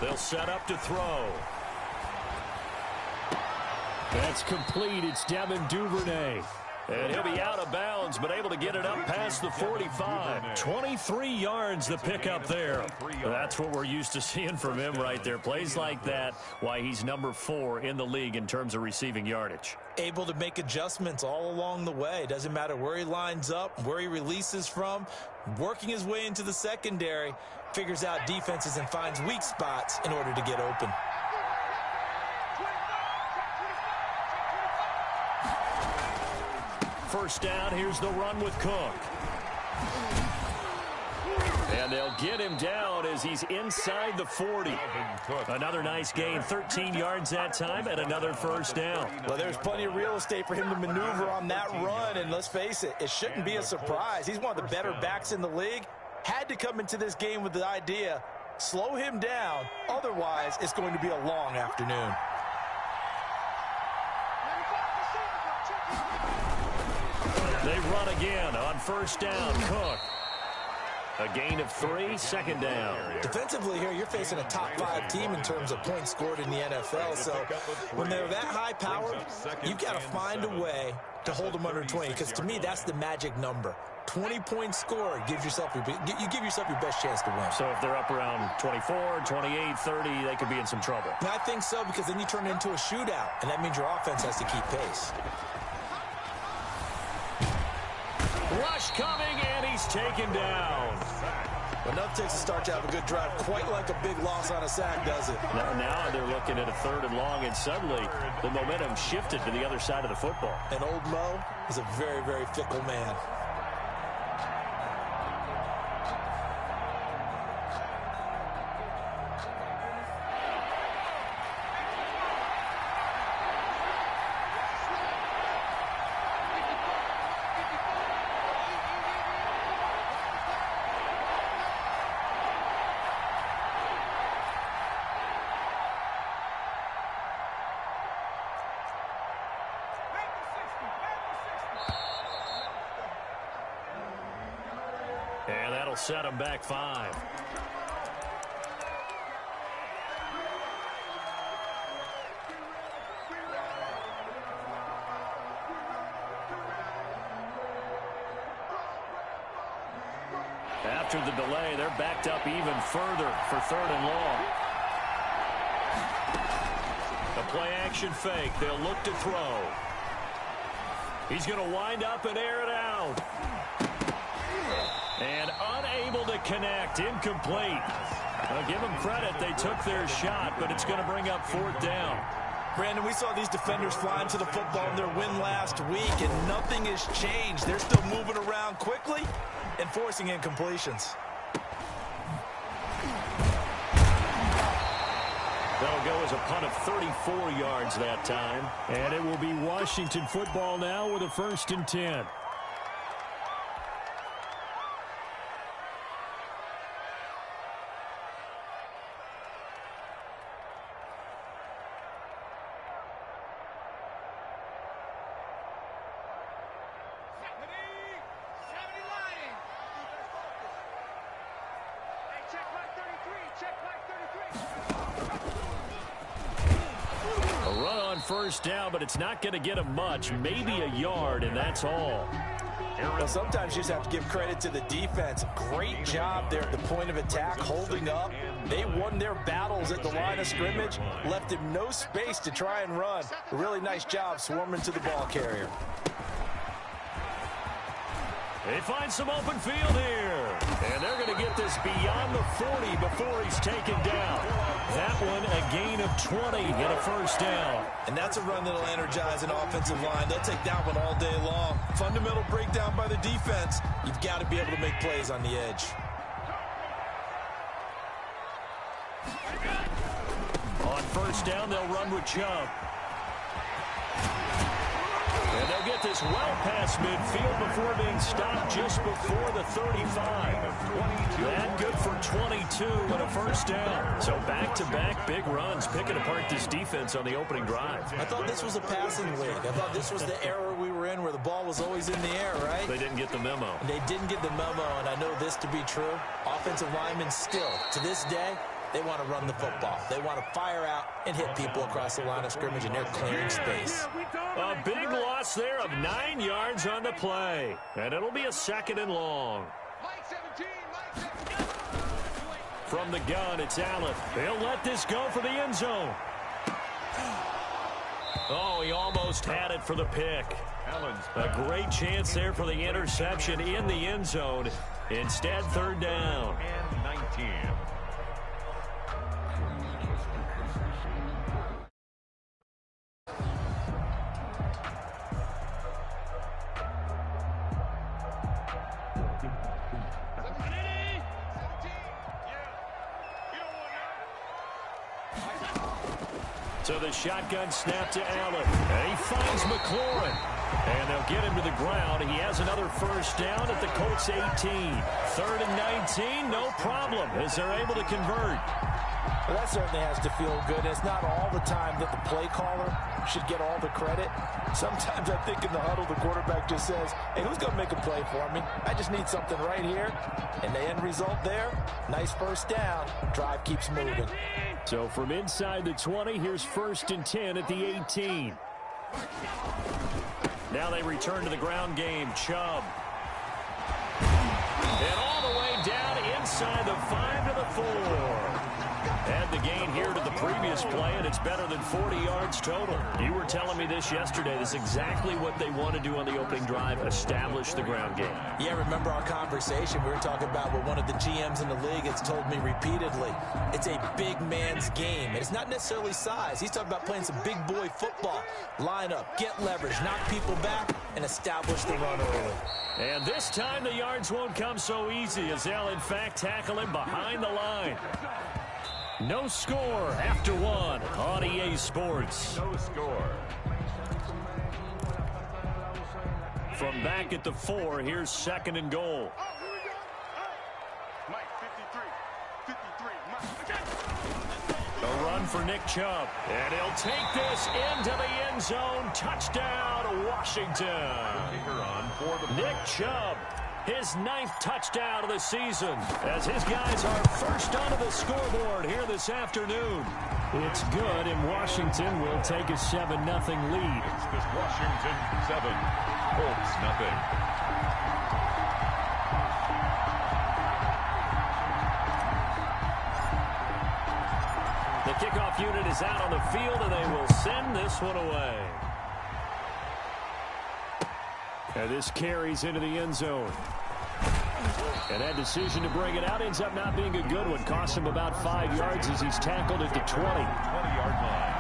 They'll set up to throw. That's complete. It's Devin Duvernay. And he'll be out of bounds, but able to get it up past the 45. 23 yards the pickup there. That's what we're used to seeing from him right there. Plays like that, why he's number 4 in the league in terms of receiving yardage. Able to make adjustments all along the way. Doesn't matter where he lines up, where he releases from. Working his way into the secondary, figures out defenses and finds weak spots in order to get open. First down, here's the run with Cook. And they'll get him down as he's inside the 40. Another nice gain, 13 yards that time, and another first down. Well, there's plenty of real estate for him to maneuver on that run, and let's face it, it shouldn't be a surprise. He's one of the better backs in the league. Had to come into this game with the idea, slow him down, otherwise it's going to be a long afternoon. They run again on first down. Cook. A gain of 3, second down. Defensively here, you're facing a top 5 team in terms of points scored in the NFL. So when they're that high powered, you've got to find a way to hold them under 20. Because to me, that's the magic number. 20 points scored gives yourself you give yourself your best chance to win. So if they're up around 24, 28, 30, they could be in some trouble. And I think so, because then you turn it into a shootout, and that means your offense has to keep pace. Rush coming, and he's taken down. Enough takes to start to have a good drive, quite like a big loss on a sack, does it? Now they're looking at a 3rd and long, and suddenly the momentum shifted to the other side of the football. And old Mo is a very, very fickle man. And that'll set them back 5. After the delay, they're backed up even further for 3rd and long. The play action fake. They'll look to throw. He's going to wind up and air it out. And unable to connect, incomplete. I'll give them credit, they took their shot, but it's going to bring up 4th down. Brandon, we saw these defenders flying to the football in their win last week, and nothing has changed. They're still moving around quickly and forcing incompletions. That'll go as a punt of 34 yards that time. And it will be Washington football now with a 1st and 10. First down, but it's not going to get him much, maybe a yard, and that's all. Well, sometimes you just have to give credit to the defense. Great job there at the point of attack, holding up. They won their battles at the line of scrimmage, left him no space to try and run. A really nice job swarming to the ball carrier. They find some open field here. And they're going to get this beyond the 40 before he's taken down. That one a gain of 20 and a 1st down. And that's a run that'll energize an offensive line. They'll take that one all day long. Fundamental breakdown by the defense. You've got to be able to make plays on the edge. On first down, they'll run with Chubb. And they'll get this well past midfield before being stopped just before the 35. That good for 22 and a 1st down. So back-to-back big runs, picking apart this defense on the opening drive. I thought this was a passing league. I thought this was the era we were were in where the ball was always in the air, right? They didn't get the memo. They didn't get the memo, and I know this to be true. Offensive linemen still, to this day, they want to run the football. They want to fire out and hit people across the line of scrimmage, and they're clearing space. A big loss there of 9 yards on the play. And it'll be a 2nd and long. From the gun, it's Allen. He'll let this go for the end zone. Oh, he almost had it for the pick. A great chance there for the interception in the end zone. Instead, 3rd down. And 19. So the shotgun snap to Allen. And he finds McLaurin. And they'll get him to the ground. He has another 1st down at the Colts 18. 3rd and 19, no problem, as they're able to convert. Well, that certainly has to feel good. It's not all the time that the play caller should get all the credit. Sometimes I think in the huddle, the quarterback just says, hey, who's going to make a play for me? I just need something right here. And the end result there, nice 1st down. Drive keeps moving. So from inside the 20, here's 1st and 10 at the 18. Now they return to the ground game. Chubb. And all the way down inside the 5 to the 4. Add the gain here to the previous play, and it's better than 40 yards total. You were telling me this yesterday. This is exactly what they want to do on the opening drive, establish the ground game. Yeah, remember our conversation? We were talking about what one of the GMs in the league has told me repeatedly. It's a big man's game, and it's not necessarily size. He's talking about playing some big boy football. Line up, get leverage, knock people back, and establish the run early. And this time the yards won't come so easy as they'll, in fact, tackle him behind the line. No score after 1 on EA Sports. No score. From back at the 4, here's 2nd and goal. A run for Nick Chubb. And he'll take this into the end zone. Touchdown, Washington. Nick Chubb. His 9th touchdown of the season as his guys are first onto the scoreboard here this afternoon. It's good, and Washington will take a 7-0 lead. It's Washington 7, Colts 0. The kickoff unit is out on the field, and they will send this one away. And this carries into the end zone. And that decision to bring it out ends up not being a good one. Costs him about 5 yards as he's tackled at the 20-yard line.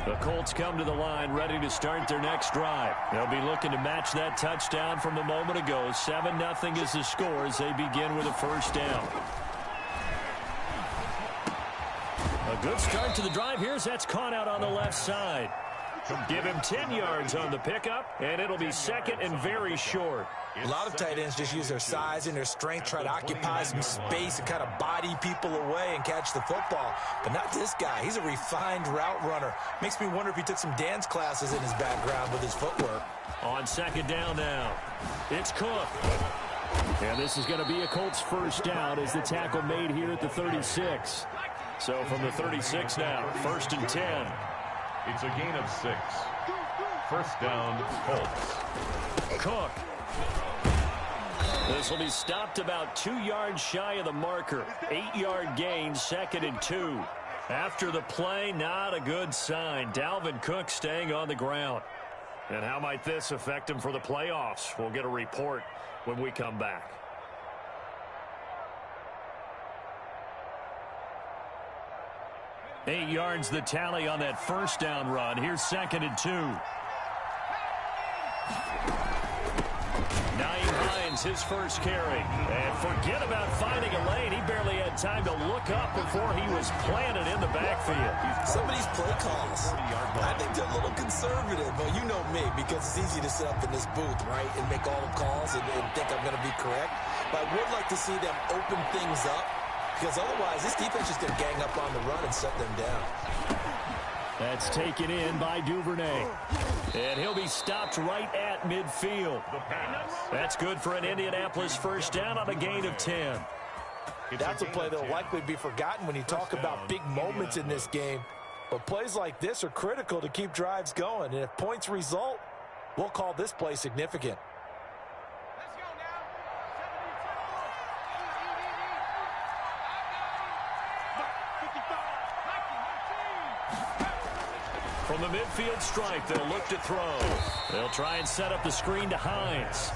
The Colts come to the line ready to start their next drive. They'll be looking to match that touchdown from a moment ago. 7-0 is the score as they begin with a 1st down. A good start to the drive. Here's that's caught out on the left side. Give him 10 yards on the pickup, and it'll be 2nd and very short. A lot of tight ends just use their size and their strength, try to occupy some space and kind of body people away and catch the football. But not this guy. He's a refined route runner. Makes me wonder if he took some dance classes in his background with his footwork. On 2nd down now, it's Cook. And this is going to be a Colts 1st down as the tackle made here at the 36. So from the 36 now, 1st and 10. It's a gain of 6. 1st down, Colts. Cook. This will be stopped about 2 yards shy of the marker. 8-yard gain, 2nd and 2. After the play, not a good sign. Dalvin Cook staying on the ground. And how might this affect him for the playoffs? We'll get a report when we come back. Eight yards the tally on that 1st down run. Here's 2nd and 2. Naeem Hines, his first carry. And forget about finding a lane. He barely had time to look up before he was planted in the backfield. Some of these play calls, I think they're a little conservative. Well, you know me, because it's easy to sit up in this booth, right, and make all the calls and think I'm going to be correct. But I would like to see them open things up, because otherwise this defense is going to gang up on the run and shut them down. That's taken in by Duvernay. And he'll be stopped right at midfield. That's good for an Indianapolis first down on a gain of 10. That's a play that will likely be forgotten when you talk about big moments in this game. But plays like this are critical to keep drives going. And if points result, we'll call this play significant. From the midfield stripe, they'll look to throw. They'll try and set up the screen to Hines.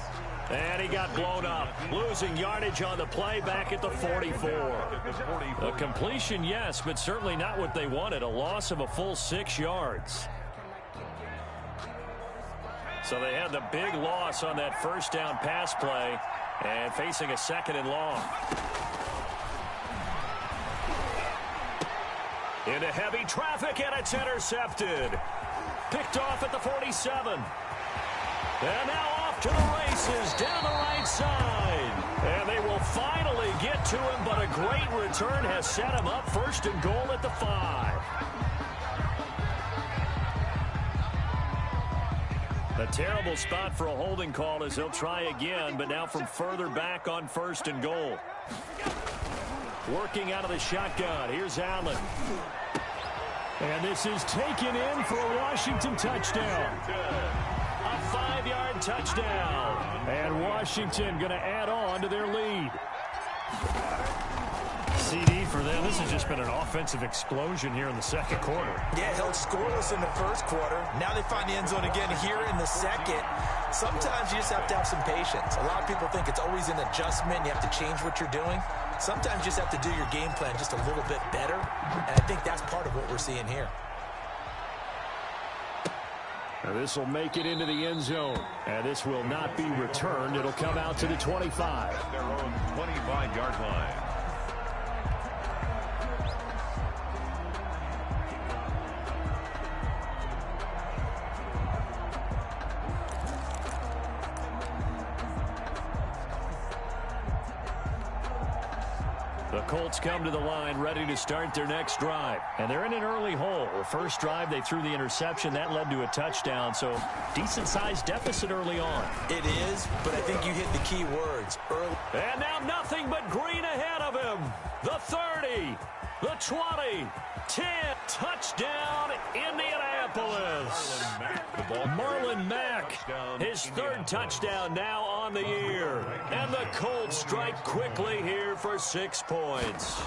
And he got blown up, losing yardage on the play back at the 44. A completion, yes, but certainly not what they wanted, a loss of a full 6 yards. So they had the big loss on that first down pass play and facing a 2nd and long. Into heavy traffic, and it's intercepted. Picked off at the 47. And now off to the races down the right side. And they will finally get to him, but a great return has set him up 1st and goal at the 5. A terrible spot for a holding call as they'll try again, but now from further back on 1st and goal. Working out of the shotgun. Here's Allen. And this is taken in for a Washington touchdown. A 5-yard touchdown. And Washington going to add on to their lead. CD for them. This has just been an offensive explosion here in the 2nd quarter. Yeah, held scoreless in the 1st quarter. Now they find the end zone again here in the 2nd. Sometimes you just have to have some patience. A lot of people think it's always an adjustment. You have to change what you're doing. Sometimes you just have to do your game plan just a little bit better, and I think that's part of what we're seeing here. Now this will make it into the end zone, and this will not be returned. It'll come out to the 25. Their own 25-yard line. The Colts come to the line ready to start their next drive. And they're in an early hole. The first drive, they threw the interception. That led to a touchdown. So decent-sized deficit early on. It is, but I think you hit the key words early. And now nothing but green ahead of him. The 30, the 20, 10. Touchdown, Indianapolis. Marlon Mack, his 3rd touchdown now on the year. And the Colts strike quickly here for 6 points.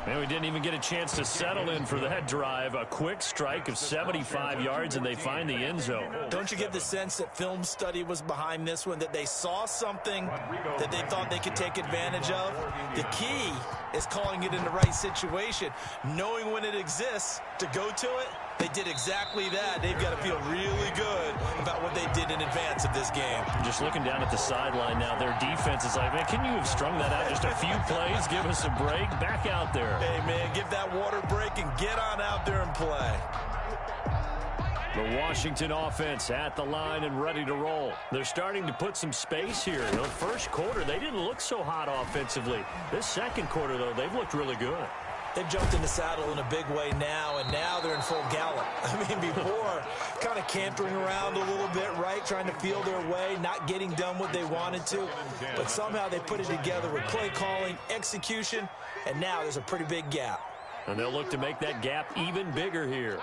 And we didn't even get a chance to settle in for that drive. A quick strike of 75 yards, and they find the end zone. Don't you get the sense that film study was behind this one, that they saw something that they thought they could take advantage of? The key is calling it in the right situation, knowing when it exists to go to it. They did exactly that. They've got to feel really good about what they did in advance of this game. Just looking down at the sideline now, their defense is like, man, can you have strung that out just a few plays? Give us a break. Back out there. Hey, man, give that water break and get on out there and play. The Washington offense at the line and ready to roll. They're starting to put some space here. The 1st quarter, they didn't look so hot offensively. This 2nd quarter, though, they've looked really good. They've jumped in the saddle in a big way now, and now they're in full gallop. I mean, before, kind of cantering around a little bit, right, trying to feel their way, not getting done what they wanted to. But somehow they put it together with play calling, execution, and now there's a pretty big gap. And they'll look to make that gap even bigger here.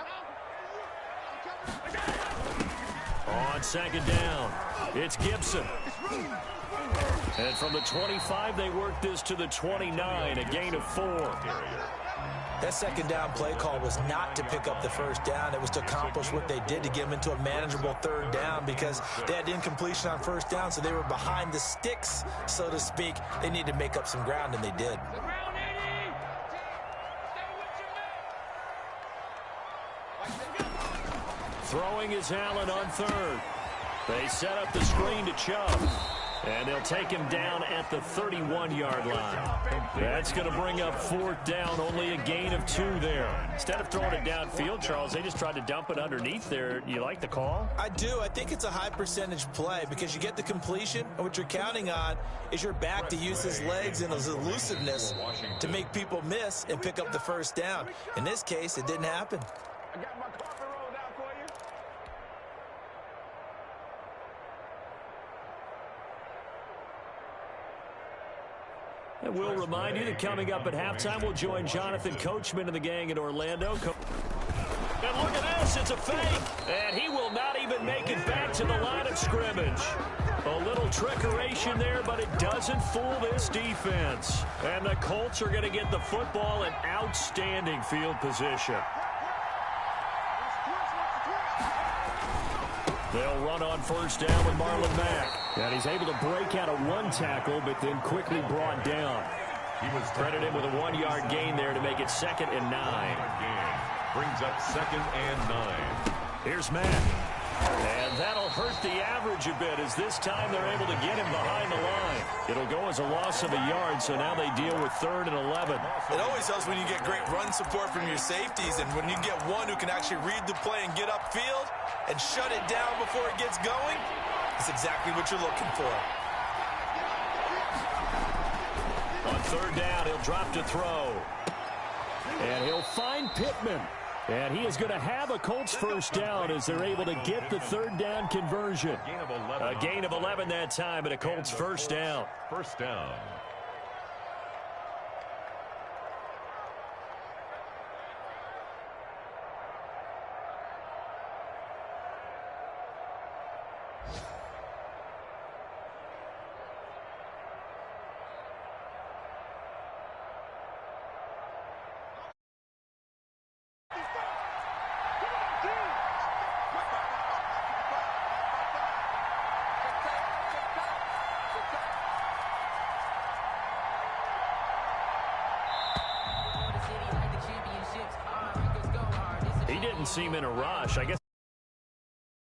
On 2nd down, it's Gibson. And from the 25, they work this to the 29, a gain of 4. That 2nd down play call was not to pick up the 1st down. It was to accomplish what they did to get them into a manageable 3rd down because they had incompletion on 1st down, so they were behind the sticks, so to speak. They needed to make up some ground, and they did. Throwing is Allen on 3rd. They set up the screen to Chubb. And they'll take him down at the 31-yard line. That's going to bring up 4th down, only a gain of 2 there. Instead of throwing it downfield, Charles, they just tried to dump it underneath there. You like the call? I do. I think it's a high-percentage play because you get the completion, and what you're counting on is your back to use his legs and his elusiveness to make people miss and pick up the 1st down. In this case, it didn't happen. I got my coffee rolled out for you. And we'll remind you that coming up at halftime, we'll join Jonathan Coachman and the gang in Orlando. And look at this, it's a fake. And he will not even make it back to the line of scrimmage. A little trickeration there, but it doesn't fool this defense. And the Colts are going to get the football in outstanding field position. They'll run on 1st down with Marlon Mack. And he's able to break out of 1 tackle, but then quickly brought down. He was credited with a 1-yard gain there to make it 2nd and 9. Brings up 2nd and 9. Here's Mack. And that'll hurt the average a bit as this time they're able to get him behind the line. It'll go as a loss of a yard, so now they deal with 3rd and 11. It always helps when you get great run support from your safeties, and when you get one who can actually read the play and get upfield and shut it down before it gets going, that's exactly what you're looking for. On 3rd down, he'll drop to throw. And he'll find Pittman. And he is going to have a Colts 1st down as they're able to get the 3rd down conversion. A gain of 11 that time, and a Colts 1st down. 1st down. He didn't seem in a rush. I guess